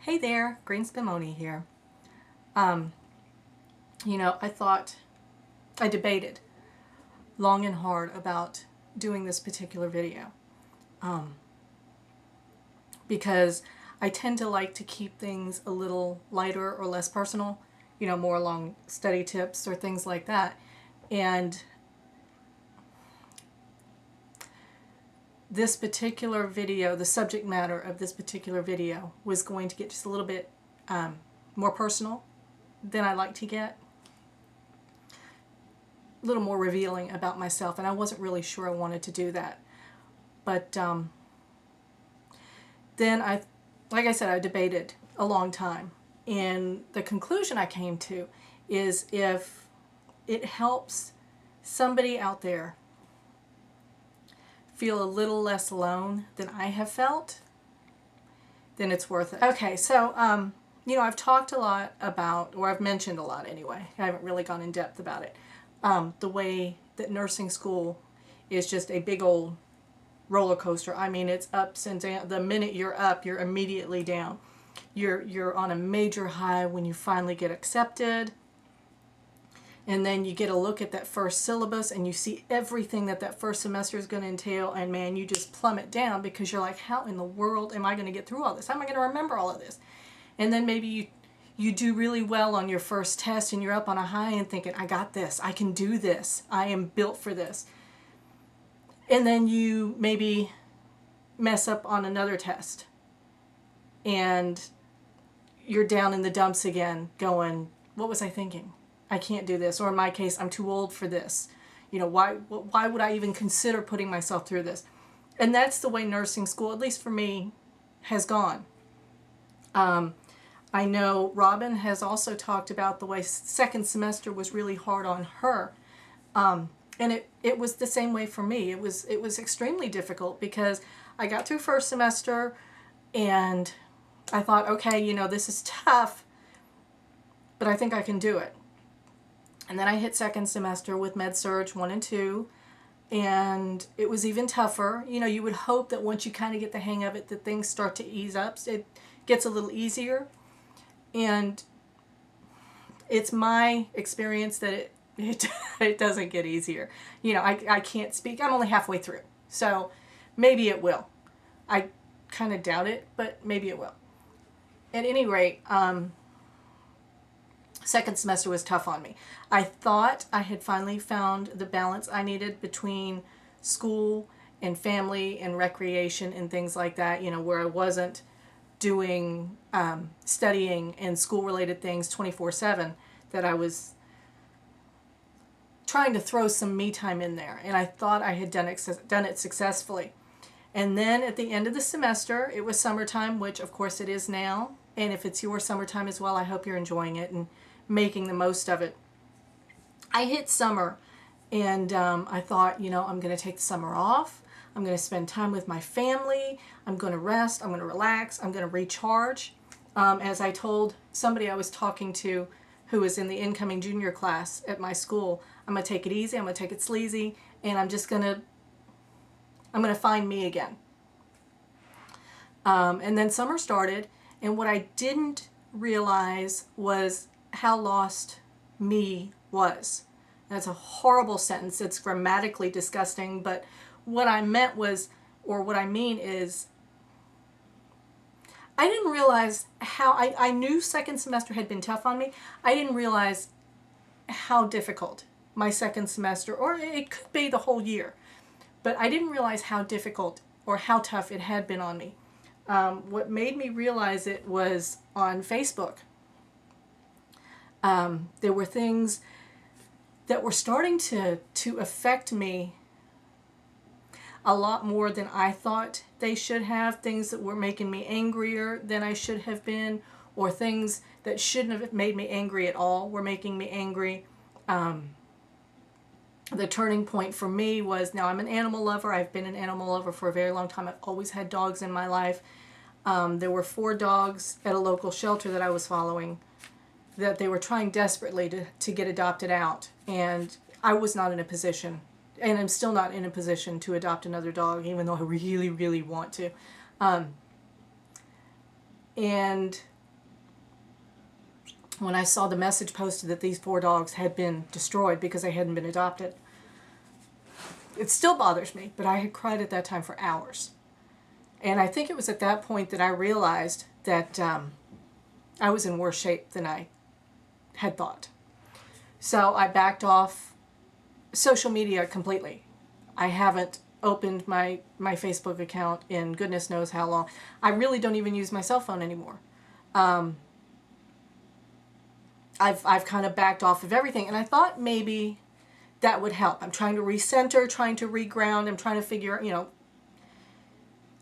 Hey there, Green Spumoni here. I debated long and hard about doing this particular video because I tend to like to keep things a little lighter or less personal, more along study tips or things like that. And this particular video, the subject matter of this particular video was going to get just a little bit more personal than I like to get. A little more revealing about myself, and I wasn't really sure I wanted to do that. But then like I said, I debated a long time. And the conclusion I came to is if it helps somebody out there feel a little less alone than I have felt, then it's worth it. Okay, so, I've talked a lot about, or I've mentioned a lot anyway, I haven't really gone in depth about it, the way that nursing school is just a big old roller coaster. I mean, it's ups and downs. The minute you're up, you're immediately down. You're on a major high when you finally get accepted. And then you get a look at that first syllabus and you see everything that first semester is going to entail, and man, you just plummet down because you're like, how in the world am I going to get through all this? How am I going to remember all of this? And then maybe you do really well on your first test and you're up on a high and thinking, I got this, I can do this, I am built for this. And then you maybe mess up on another test and you're down in the dumps again going, what was I thinking? I can't do this. Or in my case, I'm too old for this. Why would I even consider putting myself through this? And that's the way nursing school, at least for me, has gone. I know Robin has also talked about the way second semester was really hard on her. And it was the same way for me. It was extremely difficult because I got through first semester and I thought, okay, this is tough, but I think I can do it. And then I hit second semester with Med-Surg 1 and 2, and it was even tougher. You would hope that once you kind of get the hang of it, that things start to ease up. It gets a little easier. And it's my experience that it doesn't get easier. I can't speak. I'm only halfway through. So maybe it will. I kind of doubt it, but maybe it will. At any rate, second semester was tough on me. I thought I had finally found the balance I needed between school and family and recreation and things like that, where I wasn't doing studying and school-related things 24/7, that I was trying to throw some me time in there. And I thought I had done it successfully. And then at the end of the semester, it was summertime, which of course it is now. And if it's your summertime as well, I hope you're enjoying it and making the most of it. I hit summer and I thought, I'm going to take the summer off. I'm going to spend time with my family. I'm going to rest. I'm going to relax. I'm going to recharge. As I told somebody I was talking to who was in the incoming junior class at my school, I'm going to take it easy. I'm going to take it sleazy. And I'm going to find me again. And then summer started. And what I didn't realize was how lost me was. That's a horrible sentence. It's grammatically disgusting, but what I meant was, or what I mean is, I didn't realize how, I knew second semester had been tough on me. I didn't realize how difficult my second semester, or it could be the whole year, but I didn't realize how difficult or how tough it had been on me. What made me realize it was on Facebook. There were things that were starting to affect me a lot more than I thought they should have. Things that were making me angrier than I should have been, or things that shouldn't have made me angry at all were making me angry. The turning point for me was, now I'm an animal lover. I've been an animal lover for a very long time. I've always had dogs in my life. There were 4 dogs at a local shelter that I was following that they were trying desperately to get adopted out. And I was not in a position, and I'm still not in a position to adopt another dog, even though I really, really want to. And when I saw the message posted that these 4 dogs had been destroyed because they hadn't been adopted. It still bothers me, but I had cried at that time for hours. And I think it was at that point that I realized that I was in worse shape than I had thought. So I backed off social media completely. I haven't opened my Facebook account in goodness knows how long. I really don't even use my cell phone anymore. I've kind of backed off of everything, and I thought maybe that would help. I'm trying to recenter, trying to reground. I'm trying to figure,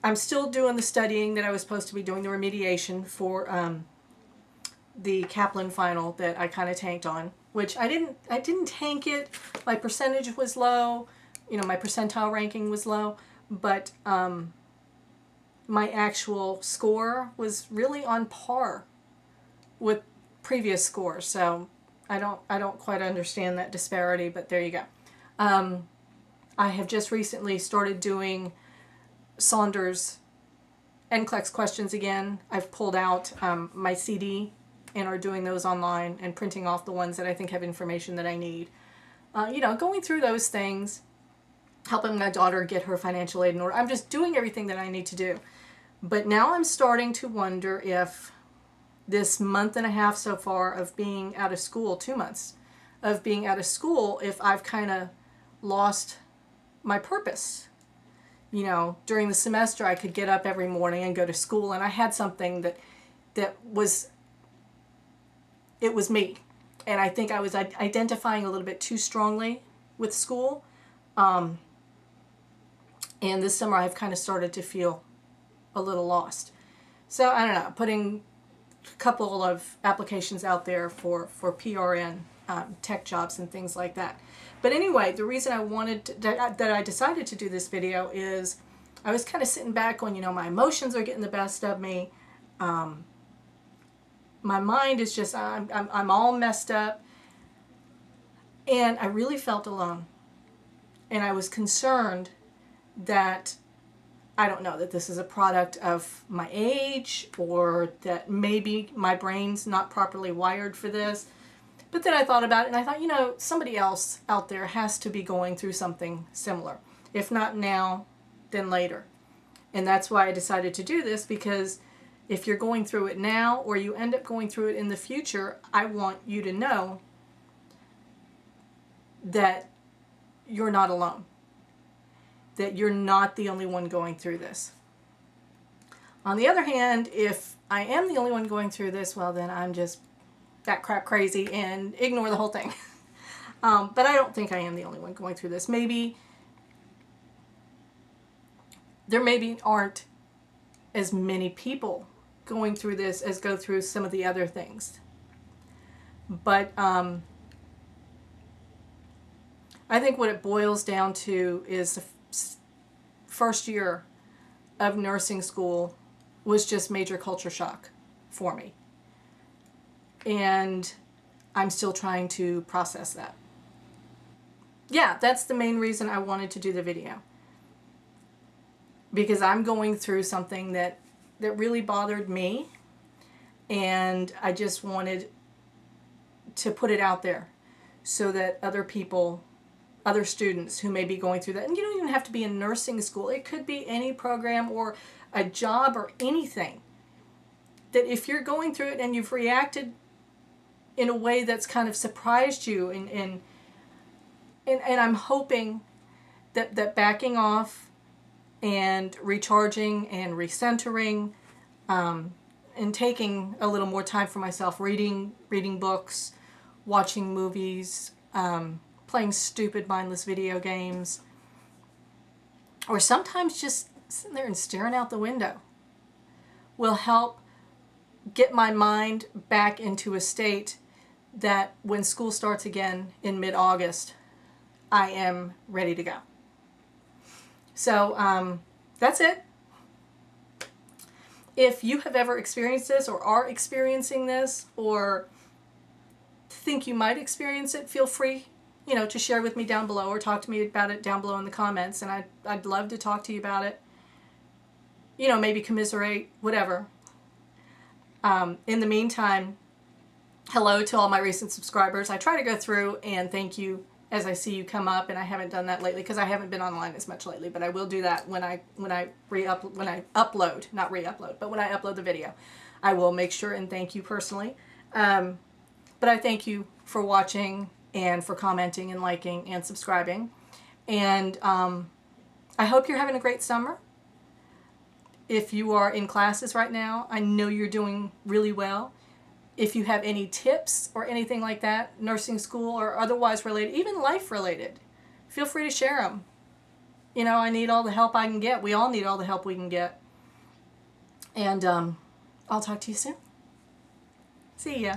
I'm still doing the studying that I was supposed to be doing, the remediation for the Kaplan final that I kind of tanked on, which I didn't tank it. My percentage was low, my percentile ranking was low, but my actual score was really on par with previous scores. So I don't quite understand that disparity, but there you go. I have just recently started doing Saunders NCLEX questions again. I've pulled out my CD and are doing those online and printing off the ones that I think have information that I need. Going through those things, helping my daughter get her financial aid in order. I'm just doing everything that I need to do. But now I'm starting to wonder if this month and a half so far of being out of school, 2 months of being out of school, if I've kind of lost my purpose. During the semester I could get up every morning and go to school, and I had something that was me. And I think I was identifying a little bit too strongly with school. And this summer I've kind of started to feel a little lost. So I don't know, putting a couple of applications out there for PRN tech jobs and things like that. But anyway, the reason that I decided to do this video is I was kind of sitting back going, my emotions are getting the best of me. My mind is just, I'm all messed up. And I really felt alone. And I was concerned that, I don't know, that this is a product of my age, or that maybe my brain's not properly wired for this. But then I thought about it, and I thought, somebody else out there has to be going through something similar. If not now, then later. And that's why I decided to do this, because if you're going through it now, or you end up going through it in the future, I want you to know that you're not alone. That you're not the only one going through this. On the other hand, if I am the only one going through this, well, then I'm just that crap crazy and ignore the whole thing. But I don't think I am the only one going through this. Maybe there aren't as many people going through this as go through some of the other things. But I think what it boils down to is the first year of nursing school was just major culture shock for me. And I'm still trying to process that. Yeah, that's the main reason I wanted to do the video. Because I'm going through something that really bothered me, and I just wanted to put it out there so that other people, other students who may be going through that, and you don't even have to be in nursing school, it could be any program or a job or anything, that if you're going through it and you've reacted in a way that's kind of surprised you, and I'm hoping that backing off and recharging and recentering, and taking a little more time for myself, reading books, watching movies, playing stupid mindless video games, or sometimes just sitting there and staring out the window, will help get my mind back into a state that when school starts again in mid-August, I am ready to go. So that's it. If you have ever experienced this, or are experiencing this, or think you might experience it, feel free, to share with me down below, or talk to me about it down below in the comments, and I'd love to talk to you about it. Maybe commiserate, whatever. In the meantime, hello to all my recent subscribers. I try to go through and thank you as I see you come up, and I haven't done that lately because I haven't been online as much lately, but I will do that when I upload, not re-upload, but when I upload the video. I will make sure and thank you personally. But I thank you for watching and for commenting and liking and subscribing. And I hope you're having a great summer. If you are in classes right now, I know you're doing really well. If you have any tips or anything like that, nursing school or otherwise related, even life related, feel free to share them. You know, I need all the help I can get. We all need all the help we can get. And I'll talk to you soon. See ya.